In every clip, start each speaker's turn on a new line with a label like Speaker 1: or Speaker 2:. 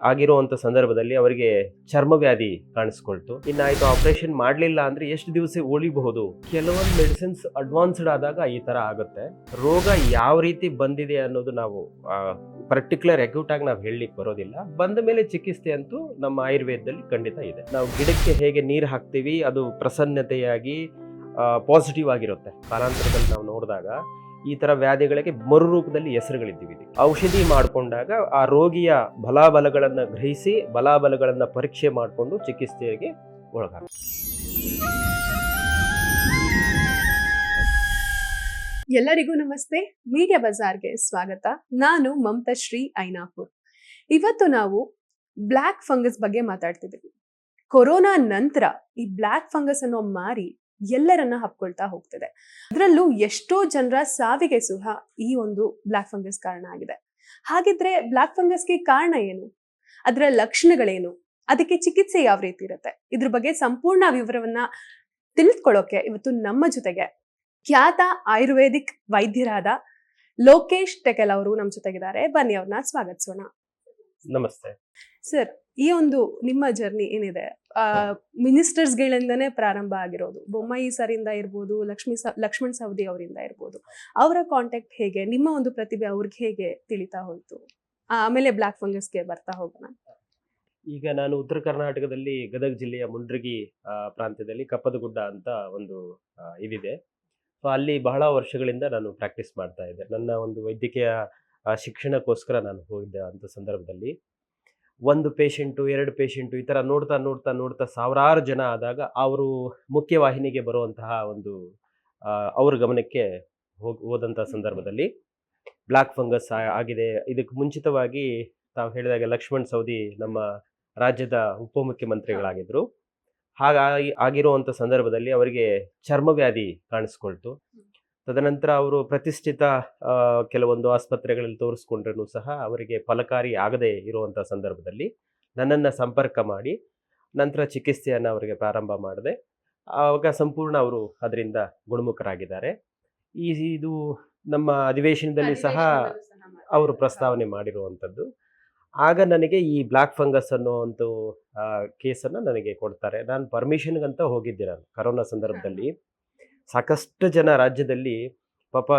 Speaker 1: ಆಗಿರುವಂಥ ಸಂದರ್ಭದಲ್ಲಿ ಅವರಿಗೆ ಚರ್ಮವ್ಯಾಧಿ ಕಾಣಿಸ್ಕೊಳ್ತು. ಇನ್ನಾಯ್ತು ಆಪರೇಷನ್ ಮಾಡಲಿಲ್ಲ ಅಂದ್ರೆ ಎಷ್ಟು ದಿವಸ ಉಳಿಬಹುದು. ಕೆಲವೊಂದು ಮೆಡಿಸಿನ್ಸ್ ಅಡ್ವಾನ್ಸ್ಡ್ ಆದಾಗ ಈ ತರ ಆಗುತ್ತೆ. ರೋಗ ಯಾವ ರೀತಿ ಬಂದಿದೆ ಅನ್ನೋದು ನಾವು ಪರ್ಟಿಕ್ಯುಲರ್ ಅಕ್ಯೂಟ್ ಆಗಿ ನಾವು ಹೇಳಲಿಕ್ಕೆ ಬರೋದಿಲ್ಲ. ಬಂದ ಮೇಲೆ ಚಿಕಿತ್ಸೆ ಅಂತೂ ನಮ್ಮ ಆಯುರ್ವೇದದಲ್ಲಿ ಖಂಡಿತ ಇದೆ. ನಾವು ಗಿಡಕ್ಕೆ ಹೇಗೆ ನೀರು ಹಾಕ್ತೀವಿ ಅದು ಪ್ರಸನ್ನತೆಯಾಗಿ ಪಾಸಿಟಿವ್ ಆಗಿರುತ್ತೆ. ಕಾಲಾಂತರದಲ್ಲಿ ನಾವು ನೋಡಿದಾಗ ಈ ತರ ವ್ಯಾಧಿಗಳಿಗೆ ಮರುರೂಪದಲ್ಲಿ ಹೆಸರುಗಳಿದ್ದೀವಿ. ಔಷಧಿ ಮಾಡಿಕೊಂಡಾಗ ಆ ರೋಗಿಯ ಬಲಾಬಲಗಳನ್ನು ಗ್ರಹಿಸಿ ಬಲಾಬಲಗಳನ್ನು ಪರೀಕ್ಷೆ ಮಾಡಿಕೊಂಡು ಚಿಕಿತ್ಸೆಗೆ ಒಳಗಾಗ್ತದೆ.
Speaker 2: ಎಲ್ಲರಿಗೂ ನಮಸ್ತೆ. ಮೀಡಿಯಾ ಬಜಾರ್ಗೆ ಸ್ವಾಗತ. ನಾನು ಮಮತಾ ಶ್ರೀ ಐನಾಪುರ್. ಇವತ್ತು ನಾವು ಬ್ಲ್ಯಾಕ್ ಫಂಗಸ್ ಬಗ್ಗೆ ಮಾತಾಡ್ತಿದ್ದೀವಿ. ಕೊರೋನಾ ನಂತರ ಈ ಬ್ಲ್ಯಾಕ್ ಫಂಗಸ್ ಅನ್ನೋ ಮಾರಿ ಎಲ್ಲರನ್ನ ಹಬ್ಕೊಳ್ತಾ ಹೋಗ್ತಿದೆ. ಅದರಲ್ಲೂ ಎಷ್ಟೋ ಜನರ ಸಾವಿಗೆ ಸಹ ಈ ಒಂದು ಬ್ಲ್ಯಾಕ್ ಫಂಗಸ್ ಕಾರಣ ಆಗಿದೆ. ಹಾಗಿದ್ರೆ ಬ್ಲ್ಯಾಕ್ ಫಂಗಸ್ಗೆ ಕಾರಣ ಏನು, ಅದರ ಲಕ್ಷಣಗಳೇನು, ಅದಕ್ಕೆ ಚಿಕಿತ್ಸೆ ಯಾವ ರೀತಿ ಇರುತ್ತೆ, ಇದ್ರ ಬಗ್ಗೆ ಸಂಪೂರ್ಣ ವಿವರವನ್ನ ತಿಳಿದುಕೊಳ್ಳೋಕೆ ಇವತ್ತು ನಮ್ಮ ಜೊತೆಗೆ ಖ್ಯಾತ ಆಯುರ್ವೇದಿಕ್ ವೈದ್ಯರಾದ ಲೋಕೇಶ್ ಟೆಕೆಲ್ ಅವರು ನಮ್ಮ ಜೊತೆಗಿದ್ದಾರೆ. ಬನ್ನಿ ಅವ್ರನ್ನ ಸ್ವಾಗತಿಸೋಣ.
Speaker 1: ನಮಸ್ತೆ
Speaker 2: ಸರ್, ಈ ಒಂದು ನಿಮ್ಮ ಜರ್ನಿ ಏನಿದೆ, ಮಿನಿಸ್ಟರ್ಸ್ ಗಳಿಂದನೇ ಪ್ರಾರಂಭ ಆಗಿರೋದು. ಬೊಮ್ಮಾಯಿ ಸರಿಂದ ಇರ್ಬೋದು, ಲಕ್ಷ್ಮಣ್ ಸವದಿ ಅವರಿಂದ ಇರ್ಬೋದು. ಅವರ ಕಾಂಟ್ಯಾಕ್ಟ್ ಹೇಗೆ, ನಿಮ್ಮ ಒಂದು ಪ್ರತಿಭೆ ಅವ್ರಿಗೆ ಹೇಗೆ ತಿಳಿತಾ ಹೋಯ್ತು? ಆಮೇಲೆ ಬ್ಲ್ಯಾಕ್ ಫಂಗಸ್ಗೆ ಬರ್ತಾ ಹೋಗೋಣ.
Speaker 1: ಈಗ ನಾನು ಉತ್ತರ ಕರ್ನಾಟಕದಲ್ಲಿ ಗದಗ ಜಿಲ್ಲೆಯ ಮುಂಡ್ರಗಿ ಪ್ರಾಂತ್ಯದಲ್ಲಿ ಕಪ್ಪದಗುಡ್ಡ ಅಂತ ಒಂದು ಇದಿದೆ. ಸೊ ಅಲ್ಲಿ ಬಹಳ ವರ್ಷಗಳಿಂದ ನಾನು ಪ್ರಾಕ್ಟೀಸ್ ಮಾಡ್ತಾ ಇದ್ದೆ. ನನ್ನ ಒಂದು ವೈದ್ಯಕೀಯ ಶಿಕ್ಷಣಕ್ಕೋಸ್ಕರ ನಾನು ಹೋಗಿದ್ದೆ. ಅಂಥ ಸಂದರ್ಭದಲ್ಲಿ ಒಂದು ಪೇಷಂಟು, ಎರಡು ಪೇಷಂಟು ಈ ಥರ ನೋಡ್ತಾ ನೋಡ್ತಾ ನೋಡ್ತಾ ಸಾವಿರಾರು ಜನ ಆದಾಗ ಅವರು ಮುಖ್ಯವಾಹಿನಿಗೆ ಬರುವಂತಹ ಒಂದು ಅವ್ರ ಗಮನಕ್ಕೆ ಹೋದಂಥ ಸಂದರ್ಭದಲ್ಲಿ ಬ್ಲ್ಯಾಕ್ ಫಂಗಸ್ ಆಗಿದೆ. ಇದಕ್ಕೆ ಮುಂಚಿತವಾಗಿ ತಾವು ಹೇಳಿದಾಗ ಲಕ್ಷ್ಮಣ್ ಸವದಿ ನಮ್ಮ ರಾಜ್ಯದ ಉಪಮುಖ್ಯಮಂತ್ರಿಗಳಾಗಿದ್ದರು. ಹಾಗಾಗಿ ಆಗಿರುವಂಥ ಸಂದರ್ಭದಲ್ಲಿ ಅವರಿಗೆ ಚರ್ಮವ್ಯಾಧಿ ಕಾಣಿಸ್ಕೊಳ್ತು. ತದನಂತರ ಅವರು ಪ್ರತಿಷ್ಠಿತ ಕೆಲವೊಂದು ಆಸ್ಪತ್ರೆಗಳಲ್ಲಿ ತೋರಿಸ್ಕೊಂಡ್ರೂ ಸಹ ಅವರಿಗೆ ಫಲಕಾರಿ ಆಗದೇ ಇರುವಂಥ ಸಂದರ್ಭದಲ್ಲಿ ನನ್ನನ್ನು ಸಂಪರ್ಕ ಮಾಡಿ ನಂತರ ಚಿಕಿತ್ಸೆಯನ್ನು ಅವರಿಗೆ ಪ್ರಾರಂಭ ಮಾಡಿದೆ. ಆವಾಗ ಸಂಪೂರ್ಣ ಅವರು ಅದರಿಂದ ಗುಣಮುಖರಾಗಿದ್ದಾರೆ. ಇದು ನಮ್ಮ ಅಧಿವೇಶನದಲ್ಲಿ ಸಹ ಅವರು ಪ್ರಸ್ತಾವನೆ ಮಾಡಿರುವಂಥದ್ದು. ಆಗ ನನಗೆ ಈ ಬ್ಲ್ಯಾಕ್ ಫಂಗಸ್ ಅನ್ನುವಂಥ ಕೇಸನ್ನು ನನಗೆ ಕೊಡ್ತಾರೆ. ನಾನು ಪರ್ಮಿಷನ್ಗಂತ ಹೋಗಿದ್ದೆ. ನಾನು ಕರೋನಾ ಸಂದರ್ಭದಲ್ಲಿ ಸಾಕಷ್ಟು ಜನ ರಾಜ್ಯದಲ್ಲಿ ಪಾಪ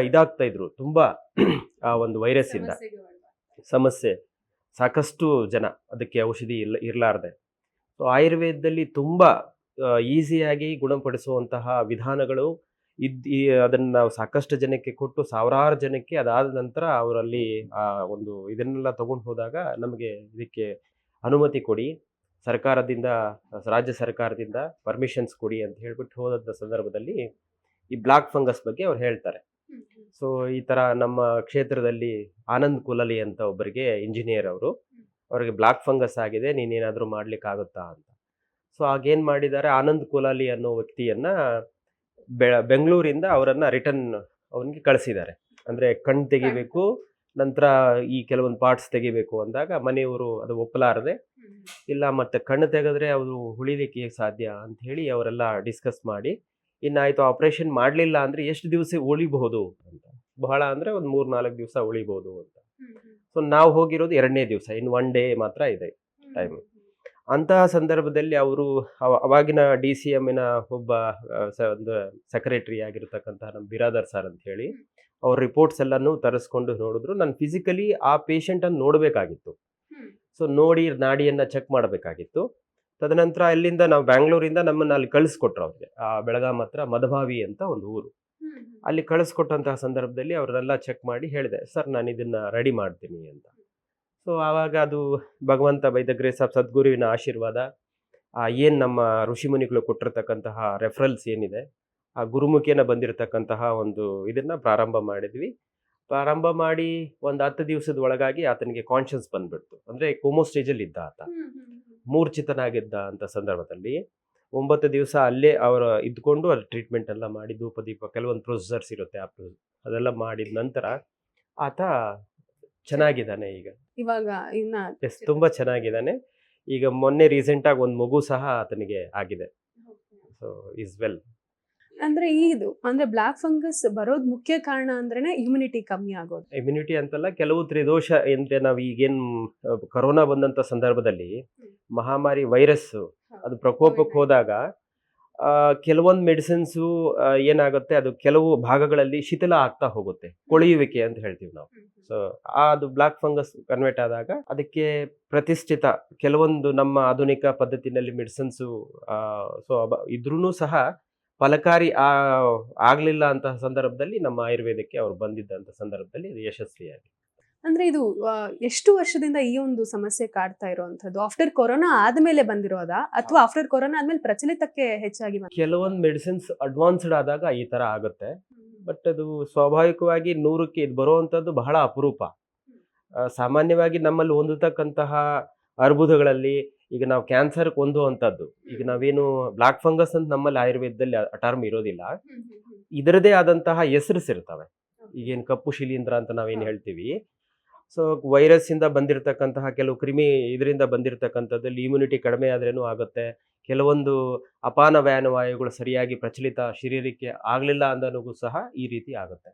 Speaker 1: ಇದಾಗ್ತಾ ಇದ್ರು, ತುಂಬ ಆ ಒಂದು ವೈರಸ್ಸಿಂದ ಸಮಸ್ಯೆ, ಸಾಕಷ್ಟು ಜನ ಅದಕ್ಕೆ ಔಷಧಿ ಇರಲಾರ್ದೆ. ಸೊ ಆಯುರ್ವೇದದಲ್ಲಿ ತುಂಬ ಈಸಿಯಾಗಿ ಗುಣಪಡಿಸುವಂತಹ ವಿಧಾನಗಳು ಅದನ್ನು ನಾವು ಸಾಕಷ್ಟು ಜನಕ್ಕೆ ಕೊಟ್ಟು ಸಾವಿರಾರು ಜನಕ್ಕೆ ಅದಾದ ನಂತರ ಅವರಲ್ಲಿ ಒಂದು ಇದನ್ನೆಲ್ಲ ತಗೊಂಡು ಹೋದಾಗ ನಮಗೆ ಇದಕ್ಕೆ ಅನುಮತಿ ಕೊಡಿ, ಸರ್ಕಾರದಿಂದ, ರಾಜ್ಯ ಸರ್ಕಾರದಿಂದ ಪರ್ಮಿಷನ್ಸ್ ಕೊಡಿ ಅಂತ ಹೇಳ್ಬಿಟ್ಟು ಹೋದಂಥ ಸಂದರ್ಭದಲ್ಲಿ ಈ ಬ್ಲ್ಯಾಕ್ ಫಂಗಸ್ ಬಗ್ಗೆ ಅವ್ರು ಹೇಳ್ತಾರೆ. ಸೊ ಈ ಥರ ನಮ್ಮ ಕ್ಷೇತ್ರದಲ್ಲಿ ಆನಂದ್ ಕುಲಲಿ ಅಂತ ಒಬ್ಬರಿಗೆ ಇಂಜಿನಿಯರ್ ಅವ್ರಿಗೆ ಬ್ಲ್ಯಾಕ್ ಫಂಗಸ್ ಆಗಿದೆ, ನೀನೇನಾದರೂ ಮಾಡ್ಲಿಕ್ಕಾಗುತ್ತಾ ಅಂತ. ಸೊ ಆಗೇನು ಮಾಡಿದ್ದಾರೆ, ಆನಂದ್ ಕುಲಾಲಿ ಅನ್ನೋ ವ್ಯಕ್ತಿಯನ್ನು ಬೆಂಗಳೂರಿಂದ ಅವರನ್ನು ರಿಟರ್ನ್ ಅವನಿಗೆ ಕಳಿಸಿದ್ದಾರೆ. ಅಂದರೆ ಕಣ್ಣು ತೆಗಿಬೇಕು, ನಂತರ ಈ ಕೆಲವೊಂದು ಪಾರ್ಟ್ಸ್ ತೆಗಿಬೇಕು ಅಂದಾಗ ಮನೆಯವರು ಅದು ಒಪ್ಪಲಾರದೆ, ಇಲ್ಲ ಮತ್ತೆ ಕಣ್ಣು ತೆಗೆದ್ರೆ ಅವರು ಉಳಿಲಿಕ್ಕೆ ಸಾಧ್ಯ ಅಂತ ಹೇಳಿ ಅವರೆಲ್ಲ ಡಿಸ್ಕಸ್ ಮಾಡಿ, ಇನ್ನಾಯ್ತು ಆಪರೇಷನ್ ಮಾಡಲಿಲ್ಲ ಅಂದರೆ ಎಷ್ಟು ದಿವಸ ಉಳಿಬಹುದು ಅಂತ. ಬಹಳ ಅಂದರೆ ಒಂದು 3-4 ದಿವಸ ಉಳಿಬಹುದು ಅಂತ. ಸೊ ನಾವು ಹೋಗಿರೋದು 2ನೇ ದಿವಸ, ಇನ್ನು 1 ಡೇ ಮಾತ್ರ ಇದೆ ಟೈಮ್. ಅಂತಹ ಸಂದರ್ಭದಲ್ಲಿ ಅವರು ಅವಾಗಿನ DCMನ ಒಬ್ಬ ಒಂದು ಸೆಕ್ರೆಟರಿ ಆಗಿರತಕ್ಕಂತಹ ನಮ್ಮ ಬಿರಾದರ್ ಸರ್ ಅಂತ ಹೇಳಿ ಅವ್ರ ರಿಪೋರ್ಟ್ಸ್ ಎಲ್ಲನೂ ತರಿಸ್ಕೊಂಡು ನೋಡಿದ್ರು. ನಾನು ಫಿಸಿಕಲಿ ಆ ಪೇಷಂಟನ್ನು ನೋಡಬೇಕಾಗಿತ್ತು. ಸೊ ನೋಡಿ ನಾಡಿಯನ್ನು ಚೆಕ್ ಮಾಡಬೇಕಾಗಿತ್ತು. ತದನಂತರ ಅಲ್ಲಿಂದ ನಾವು ಬ್ಯಾಂಗ್ಳೂರಿಂದ ನಮ್ಮನ್ನು ಅಲ್ಲಿ ಕಳಿಸ್ಕೊಟ್ರು. ಅವ್ರಿಗೆ ಬೆಳಗಾಂ ಹತ್ರ ಮದಭಾವಿ ಅಂತ ಒಂದು ಊರು, ಅಲ್ಲಿ ಕಳಿಸ್ಕೊಟ್ಟಂತಹ ಸಂದರ್ಭದಲ್ಲಿ ಅವರೆಲ್ಲ ಚೆಕ್ ಮಾಡಿ ಹೇಳಿದೆ, ಸರ್ ನಾನು ಇದನ್ನು ರೆಡಿ ಮಾಡ್ತೀನಿ ಅಂತ. ಸೊ ಆವಾಗ ಅದು ಭಗವಂತ ಬೈ ದ ಗ್ರೇಸ್ ಆಫ್ ಸದ್ಗುರುವಿನ ಆಶೀರ್ವಾದ, ಏನು ನಮ್ಮ ಋಷಿಮುನಿಗಳು ಕೊಟ್ಟಿರ್ತಕ್ಕಂತಹ ರೆಫರಲ್ಸ್ ಏನಿದೆ, ಆ ಗುರುಮುಖೇನ ಬಂದಿರತಕ್ಕಂತಹ ಒಂದು ಇದನ್ನು ಪ್ರಾರಂಭ ಮಾಡಿದ್ವಿ. ಪ್ರಾರಂಭ ಮಾಡಿ ಒಂದು 10 ದಿವಸದ ಒಳಗಾಗಿ ಆತನಿಗೆ ಕಾನ್ಷಿಯಸ್ ಬಂದ್ಬಿಡ್ತು. ಅಂದರೆ ಕೋಮೋ ಸ್ಟೇಜಲ್ಲಿ ಇದ್ದ ಆತ, ಮೂರ್ಛಿತನಾಗಿದ್ದ ಅಂತ ಸಂದರ್ಭದಲ್ಲಿ 9 ದಿವಸ ಅಲ್ಲೇ ಅವರು ಇದ್ಕೊಂಡು ಅಲ್ಲಿ ಟ್ರೀಟ್ಮೆಂಟ್ ಎಲ್ಲ ಮಾಡಿ ಧೂಪ ದೀಪ ಕೆಲವೊಂದು ಪ್ರೊಸೀಜರ್ಸ್ ಇರುತ್ತೆ, ಅದೆಲ್ಲ ಮಾಡಿದ ನಂತರ ಆತ ಚೆನ್ನಾಗಿದ್ದಾನೆ. ಈಗ
Speaker 2: ಇವಾಗ
Speaker 1: ತುಂಬಾ ಚೆನ್ನಾಗಿದ್ದಾನೆ. ಈಗ ಮೊನ್ನೆ ರೀಸೆಂಟಾಗಿ ಒಂದು ಮಗು ಸಹ ಆತನಿಗೆ ಆಗಿದೆ. So is well.
Speaker 2: ಅಂದ್ರೆ ಇದು ಅಂದ್ರೆ ಬ್ಲಾಕ್ ಫಂಗಸ್ ಬರೋದ್ ಮುಖ್ಯ ಕಾರಣ ಅಂದ್ರೇನೆ ಇಮ್ಯುನಿಟಿ ಕಮ್ಮಿ ಆಗೋದು.
Speaker 1: ಇಮ್ಯುನಿಟಿ ಅಂತಲ್ಲ, ಕೆಲವು ತ್ರಿದೋಷ ಅಂದ್ರೆ ನಾವು ಈಗೇನ್ ಕರೋನಾ ಬಂದಂತ ಸಂದರ್ಭದಲ್ಲಿ ಮಹಾಮಾರಿ ವೈರಸ್ ಅದು ಪ್ರಕೋಪಕ್ಕೆ ಹೋದಾಗ ಕೆಲವೊಂದು ಮೆಡಿಸಿನ್ಸು ಏನಾಗುತ್ತೆ, ಅದು ಕೆಲವು ಭಾಗಗಳಲ್ಲಿ ಶಿಥಿಲ ಆಗ್ತಾ ಹೋಗುತ್ತೆ, ಕೊಳೆಯುವಿಕೆ ಅಂತ ಹೇಳ್ತೀವಿ ನಾವು. ಸೊ ಅದು ಬ್ಲಾಕ್ ಫಂಗಸ್ ಕನ್ವರ್ಟ್ ಆದಾಗ ಅದಕ್ಕೆ ಪ್ರತಿಷ್ಠಿತ ಕೆಲವೊಂದು ನಮ್ಮ ಆಧುನಿಕ ಪದ್ಧತಿನಲ್ಲಿ ಮೆಡಿಸಿನ್ಸು ಸೊ ಇದ್ರೂ ಸಹ ಫಲಕಾರಿ ಆಗ್ಲಿಲ್ಲ ಅಂತ ಸಂದರ್ಭದಲ್ಲಿ ನಮ್ಮ ಆಯುರ್ವೇದಕ್ಕೆ ಅವ್ರು ಬಂದಿದ್ದಂತ ಸಂದರ್ಭದಲ್ಲಿ ಇದು ಯಶಸ್ವಿಯಾಗಿ.
Speaker 2: ಅಂದ್ರೆ ಇದು ಎಷ್ಟು ವರ್ಷದಿಂದ ಈ ಒಂದು ಸಮಸ್ಯೆ ಕಾಡ್ತಾ ಇರುವಂತದ್ದು? ಆಫ್ಟರ್ ಕೊರೋನಾ ಆದ್ಮೇಲೆ ಬಂದಿರೋದಾ ಅಥವಾ ಆಫ್ಟರ್ ಕೊರೋನಾ ಆದ್ಮೇಲೆ ಪ್ರಚಲಿತಕ್ಕೆ ಹೆಚ್ಚಾಗಿ
Speaker 1: ಕೆಲವೊಂದು ಮೆಡಿಸಿನ್ಸ್ ಅಡ್ವಾನ್ಸ್ಡ್ ಆದಾಗ ಈ ತರ ಆಗುತ್ತೆ, ಬಟ್ ಅದು ಸ್ವಾಭಾವಿಕವಾಗಿ 100ಕ್ಕೆ ಇದು ಬರುವಂತದ್ದು ಬಹಳ ಅಪರೂಪ. ಸಾಮಾನ್ಯವಾಗಿ ನಮ್ಮಲ್ಲಿ ಹೊಂದತಕ್ಕಂತಹ ಅರ್ಬುದಗಳಲ್ಲಿ ಈಗ ನಾವು ಕ್ಯಾನ್ಸರ್ ಹೊಂದುವಂಥದ್ದು, ಈಗ ನಾವೇನು ಬ್ಲಾಕ್ ಫಂಗಸ್ ಅಂತ ನಮ್ಮಲ್ಲಿ ಆಯುರ್ವೇದದಲ್ಲಿ ಟರ್ಮ್ ಇರೋದಿಲ್ಲ, ಇದರದೇ ಆದಂತಹ ಹೆಸರುಸ್ ಇರ್ತವೆ. ಈಗೇನು ಕಪ್ಪು ಶಿಲೀಂಧ್ರ ಅಂತ ನಾವೇನು ಹೇಳ್ತೀವಿ, ಸೊ ವೈರಸ್ ಇಂದ ಬಂದಿರತಕ್ಕಂತಹ ಕೆಲವು ಕ್ರಿಮಿ ಇದರಿಂದ ಬಂದಿರತಕ್ಕಂಥದ್ದಲ್ಲಿ ಇಮ್ಯುನಿಟಿ ಕಡಿಮೆ ಆದ್ರೇನು ಆಗುತ್ತೆ. ಕೆಲವೊಂದು ಅಪಾನ ವ್ಯಾನವಾಯುಗಳು ಸರಿಯಾಗಿ ಪ್ರಚಲಿತ ಶರೀರಕ್ಕೆ ಆಗ್ಲಿಲ್ಲ ಅಂದನೂ ಸಹ ಈ ರೀತಿ ಆಗುತ್ತೆ.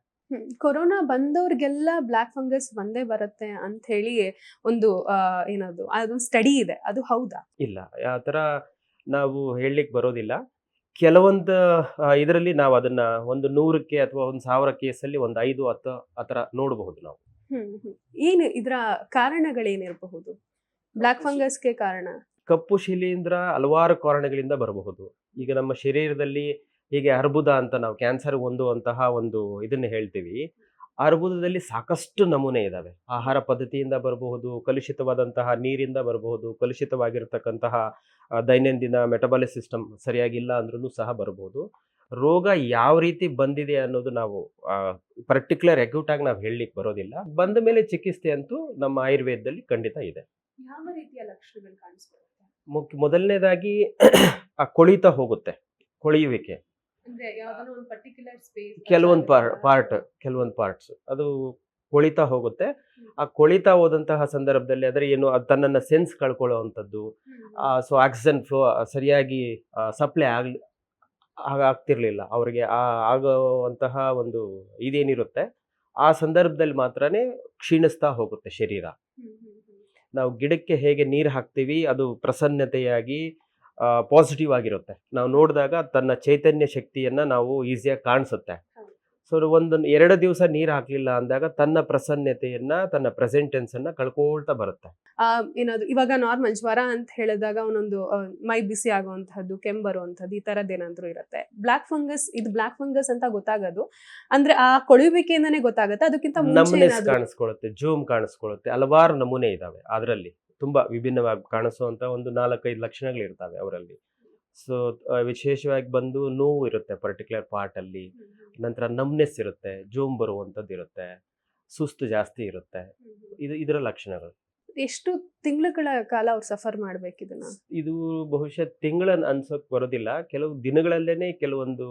Speaker 2: ಕೊರೋನಾ ಬಂದವ್ರಿಗೆಲ್ಲ ಬ್ಲಾಕ್ ಫಂಗಸ್ ಬಂದೇ ಬರುತ್ತೆ ಅಂತ ಹೇಳಿ ಒಂದು ಏನದು ಅದೊಂದು ಸ್ಟಡಿ ಇದೆ, ಅದು ಹೌದಾ?
Speaker 1: ಇಲ್ಲ, ಆ ಥರ ನಾವು ಹೇಳಲಿಕ್ಕೆ ಬರೋದಿಲ್ಲ. ಕೆಲವೊಂದು ಇದರಲ್ಲಿ ನಾವು ಅದನ್ನ ಒಂದು 100ಕ್ಕೆ ಅಥವಾ ಒಂದು 1000 ಕೇಸಲ್ಲಿ ಒಂದು 5-10 ಆ ಥರ ನೋಡಬಹುದು ನಾವು.
Speaker 2: ಏನು ಇದರ ಕಾರಣಗಳೇನಿರಬಹುದು ಬ್ಲಾಕ್ ಫಂಗಸ್ಗೆ ಕಾರಣ?
Speaker 1: ಕಪ್ಪು ಶಿಲೀಂಧ್ರ ಹಲವಾರು ಕಾರಣಗಳಿಂದ ಬರಬಹುದು. ಈಗ ನಮ್ಮ ಶರೀರದಲ್ಲಿ ಹೀಗೆ ಅರ್ಬುದ ಅಂತ ನಾವು ಕ್ಯಾನ್ಸರ್ ಹೊಂದುವಂತಹ ಒಂದು ಇದನ್ನ ಹೇಳ್ತೀವಿ. ಅರ್ಬುದದಲ್ಲಿ ಸಾಕಷ್ಟು ನಮೂನೆ ಇದಾವೆ. ಆಹಾರ ಪದ್ಧತಿಯಿಂದ ಬರಬಹುದು, ಕಲುಷಿತವಾದಂತಹ ನೀರಿಂದ ಬರಬಹುದು, ಕಲುಷಿತವಾಗಿರ್ತಕ್ಕಂತಹ ದೈನಂದಿನ ಮೆಟಬಾಲಿಕ್ ಸಿಸ್ಟಮ್ ಸರಿಯಾಗಿಲ್ಲ ಅಂದ್ರೂ ಸಹ ಬರಬಹುದು. ರೋಗ ಯಾವ ರೀತಿ ಬಂದಿದೆ ಅನ್ನೋದು ನಾವು ಪರ್ಟಿಕ್ಯುಲರ್ ಅಕ್ಯೂಟ್ ಆಗಿ ನಾವು ಹೇಳಲಿಕ್ಕೆ ಬರೋದಿಲ್ಲ. ಬಂದ ಮೇಲೆ ಚಿಕಿತ್ಸೆ ಅಂತೂ ನಮ್ಮ ಆಯುರ್ವೇದದಲ್ಲಿ ಖಂಡಿತ ಇದೆ.
Speaker 2: ಯಾವ ರೀತಿಯ ಲಕ್ಷಣಗಳು ಕಾಣಿಸ್ಕೊಳ್ಳುತ್ತೆ?
Speaker 1: ಮೊದಲನೇದಾಗಿ ಆ ಕೊಳಿತಾ ಹೋಗುತ್ತೆ, ಕೊಳೆಯುವಿಕೆ.
Speaker 2: ಅಂದ್ರೆ ಯಾವ್ದಾನ ಒಂದು ಪರ್ಟಿಕ್ಯುಲರ್ ಸ್ಪೇಸ್,
Speaker 1: ಕೆಲವೊಂದು ಪಾರ್ಟ್ಸ್ ಅದು ಕೊಳಿತಾ ಹೋಗುತ್ತೆ. ಆ ಕೊಳಿತಾ ಹೋದಂತಹ ಸಂದರ್ಭದಲ್ಲಿ ಅದರ ಏನು ಅದು ತನ್ನನ್ನು ಸೆನ್ಸ್ ಕಳ್ಕೊಳ್ಳುವಂಥದ್ದು, ಸೊ ಆಕ್ಸಿಜನ್ ಫ್ಲೋ ಸರಿಯಾಗಿ ಸಪ್ಲೈ ಆಗ್ತಿರ್ಲಿಲ್ಲ ಅವರಿಗೆ, ಆಗುವಂತಹ ಒಂದು ಇದೇನಿರುತ್ತೆ ಆ ಸಂದರ್ಭದಲ್ಲಿ ಮಾತ್ರನೇ ಕ್ಷೀಣಿಸ್ತಾ ಹೋಗುತ್ತೆ ಶರೀರ. ನಾವು ಗಿಡಕ್ಕೆ ಹೇಗೆ ನೀರು ಹಾಕ್ತೀವಿ, ಅದು ಪ್ರಸನ್ನತೆಯಾಗಿ ಪಾಸಿಟಿವ್ ಆಗಿರುತ್ತೆ. ನಾವು ನೋಡಿದಾಗ ತನ್ನ ಚೈತನ್ಯ ಶಕ್ತಿಯನ್ನ ನಾವು ಈಸಿಯಾಗಿ ಕಾಣಿಸುತ್ತೆ. ಸೊ ಒಂದು 2 ದಿವಸ ನೀರು ಹಾಕ್ಲಿಲ್ಲ ಅಂದಾಗ ತನ್ನ ಪ್ರಸನ್ನತೆಯನ್ನ, ತನ್ನ ಪ್ರೆಸೆಂಟೆನ್ಸ್ ಅನ್ನ ಕಳ್ಕೊಳ್ತಾ ಬರುತ್ತೆ.
Speaker 2: ಏನಾದ್ರು ಇವಾಗ ನಾರ್ಮಲ್ ಜ್ವರ ಅಂತ ಹೇಳಿದಾಗ ಒಂದೊಂದು ಮೈ ಬಿಸಿ ಆಗುವಂತಹದ್ದು, ಕೆಮ್ಮು ಬರುವಂತಹದ್ದು, ಈ ತರದ್ ಏನಾದ್ರು ಇರುತ್ತೆ. ಬ್ಲಾಕ್ ಫಂಗಸ್ ಅಂತ ಗೊತ್ತಾಗೋದು ಅಂದ್ರೆ ಆ ಕೊಳೆಯುವಿಕೆಯಿಂದಾನೇ ಗೊತ್ತಾಗುತ್ತೆ, ಅದಕ್ಕಿಂತ ಮುಂಚೆ
Speaker 1: ಕಾಣಿಸ್ಕೊಳ್ಳುತ್ತೆ, ಜೂಮ್ ಕಾಣಿಸ್ಕೊಳ್ಳುತ್ತೆ, ಹಲವಾರು ನಮೂನೆ ಇದಾವೆ. ಅದರಲ್ಲಿ ತುಂಬಾ ವಿಭಿನ್ನವಾಗಿ ಕಾಣಿಸುವಂತ ಒಂದು 4-5 ಲಕ್ಷಣಗಳು ಇರ್ತವೆ ಅವರಲ್ಲಿ. ಸೊ ವಿಶೇಷವಾಗಿ ಬಂದು ನೋವು ಇರುತ್ತೆ ಪರ್ಟಿಕ್ಯುಲರ್ ಪಾರ್ಟ್ ಅಲ್ಲಿ, ನಂತರ ನಮ್ನೆಸ್ ಇರುತ್ತೆ, ಜೋಮ್ ಬರುವಂಥದ್ದು ಇರುತ್ತೆ, ಸುಸ್ತು ಜಾಸ್ತಿ ಇರುತ್ತೆ. ಇದರ ಲಕ್ಷಣಗಳು.
Speaker 2: ಎಷ್ಟು ತಿಂಗಳ ಕಾಲ ಅವ್ರು ಸಫರ್ ಮಾಡ್ಬೇಕು ಇದನ್ನ? ಇದು
Speaker 1: ಬಹುಶಃ ತಿಂಗಳನ್ನ ಅನ್ಸೋಕ್ ಬರೋದಿಲ್ಲ, ಕೆಲವು ದಿನಗಳಲ್ಲೇನೆ ಕೆಲವೊಂದು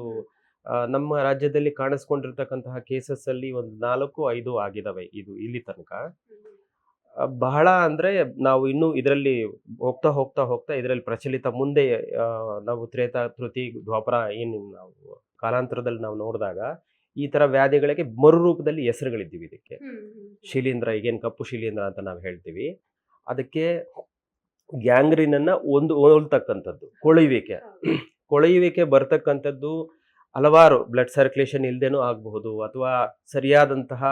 Speaker 1: ನಮ್ಮ ರಾಜ್ಯದಲ್ಲಿ ಕಾಣಿಸ್ಕೊಂಡಿರ್ತಕ್ಕಂತಹ ಕೇಸಸ್ ಅಲ್ಲಿ ಒಂದು 4-5 ಆಗಿದಾವೆ ಇದು ಇಲ್ಲಿ ತನಕ. ಬಹಳ ಅಂದ್ರೆ ನಾವು ಇನ್ನೂ ಇದರಲ್ಲಿ ಹೋಗ್ತಾ ಹೋಗ್ತಾ ಹೋಗ್ತಾ ಇದರಲ್ಲಿ ಪ್ರಚಲಿತ ಮುಂದೆ ನಾವು ತ್ರೇತಾ, ತೃತಿ, ದ್ವಾಪರ ಏನು ನಾವು ಕಾಲಾಂತರದಲ್ಲಿ ನಾವು ನೋಡಿದಾಗ ಈ ತರ ವ್ಯಾಧಿಗಳಿಗೆ ಮರುರೂಪದಲ್ಲಿ ಹೆಸರುಗಳಿದ್ದೀವಿ ಇದಕ್ಕೆ. ಶಿಲೀಂಧ್ರ, ಈಗೇನು ಕಪ್ಪು ಶಿಲೀಂಧ್ರ ಅಂತ ನಾವು ಹೇಳ್ತೀವಿ, ಅದಕ್ಕೆ ಗ್ಯಾಂಗ್ರೀನ್ ಅನ್ನ ಹೋಲ್ತಕ್ಕಂಥದ್ದು, ಕೊಳೆಯುವಿಕೆ ಬರ್ತಕ್ಕಂಥದ್ದು ಹಲವಾರು ಬ್ಲಡ್ ಸರ್ಕ್ಯುಲೇಷನ್ ಇಲ್ದೇನೂ ಆಗಬಹುದು, ಅಥವಾ ಸರಿಯಾದಂತಹ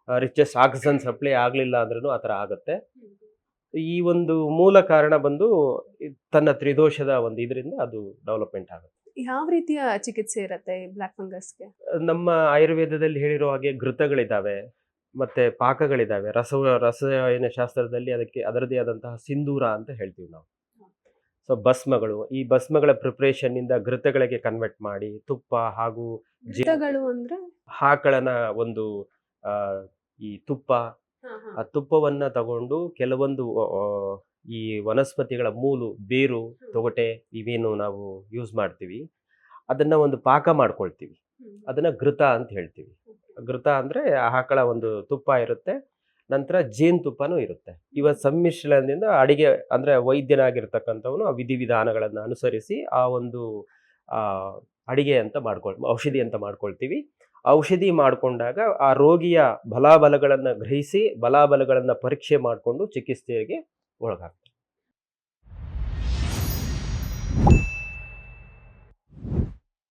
Speaker 1: ರಿಚೆಸ್ಟ್ ಆಕ್ಸಿಜನ್ ಸಪ್ಲೈ ಆಗಲಿಲ್ಲ ಅಂದ್ರೂ ಆ ಥರ ಆಗುತ್ತೆ. ಈ ಒಂದು ಮೂಲ ಕಾರಣ ಬಂದು ತನ್ನ ತ್ರಿದೋಷದ ಒಂದು ಇದರಿಂದ ಅದು ಡೆವಲಪ್ಮೆಂಟ್ ಆಗುತ್ತೆ.
Speaker 2: ಯಾವ ರೀತಿಯ ಚಿಕಿತ್ಸೆ ಇರುತ್ತೆ ಬ್ಲಾಕ್ ಫಂಗಸ್ಗೆ?
Speaker 1: ನಮ್ಮ ಆಯುರ್ವೇದದಲ್ಲಿ ಹೇಳಿರೋ ಹಾಗೆ ಘೃತಗಳಿದ್ದಾವೆ, ಮತ್ತೆ ಪಾಕಗಳಿದ್ದಾವೆ. ರಸಾಯನ ಶಾಸ್ತ್ರದಲ್ಲಿ ಅದಕ್ಕೆ ಅದರದೇ ಆದಂತಹ ಸಿಂಧೂರ ಅಂತ ಹೇಳ್ತೀವಿ ನಾವು. ಸೊ ಭಸ್ಮಗಳು, ಈ ಭಸ್ಮಗಳ ಪ್ರಿಪ್ರೇಷನ್ ಇಂದ ಘೃತಗಳಿಗೆ ಕನ್ವರ್ಟ್ ಮಾಡಿ ತುಪ್ಪ ಹಾಗೂ
Speaker 2: ಅಂದ್ರೆ
Speaker 1: ಆಕಳನ ಒಂದು ಈ ತುಪ್ಪ, ಆ ತುಪ್ಪವನ್ನ ತಗೊಂಡು ಕೆಲವೊಂದು ಈ ವನಸ್ಪತಿಗಳ ಮೂಲು, ಬೇರು, ತೊಗಟೆ ಇವೇನು ನಾವು ಯೂಸ್ ಮಾಡ್ತೀವಿ, ಅದನ್ನ ಒಂದು ಪಾಕ ಮಾಡ್ಕೊಳ್ತೀವಿ, ಅದನ್ನ ಘೃತ ಅಂತ ಹೇಳ್ತೀವಿ. ಘೃತ ಅಂದ್ರೆ ಆಕಳ ಒಂದು ತುಪ್ಪ ಇರುತ್ತೆ, ನಂತರ ಜೇನು ತುಪ್ಪನೂ ಇರುತ್ತೆ. ಇವ ಸಮ್ಮಿಶ್ರಣದಿಂದ ಅಡಿಗೆ ಅಂದ್ರೆ ವೈದ್ಯನಾಗಿರ್ತಕ್ಕಂಥವನು ಆ ವಿಧಿವಿಧಾನಗಳನ್ನು ಅನುಸರಿಸಿ ಆ ಒಂದು ಅಡಿಗೆ ಅಂತ ಔಷಧಿ ಅಂತ ಮಾಡ್ಕೊಳ್ತೀವಿ. ಔಷಧಿ ಮಾಡಿಕೊಂಡಾಗ ಆ ರೋಗಿಯ ಬಲಾಬಲಗಳನ್ನು ಗ್ರಹಿಸಿ ಬಲಾಬಲಗಳನ್ನು ಪರೀಕ್ಷೆ ಮಾಡಿಕೊಂಡು ಚಿಕಿತ್ಸೆಗೆ ಒಳಗಾಗ್ತಾರೆ.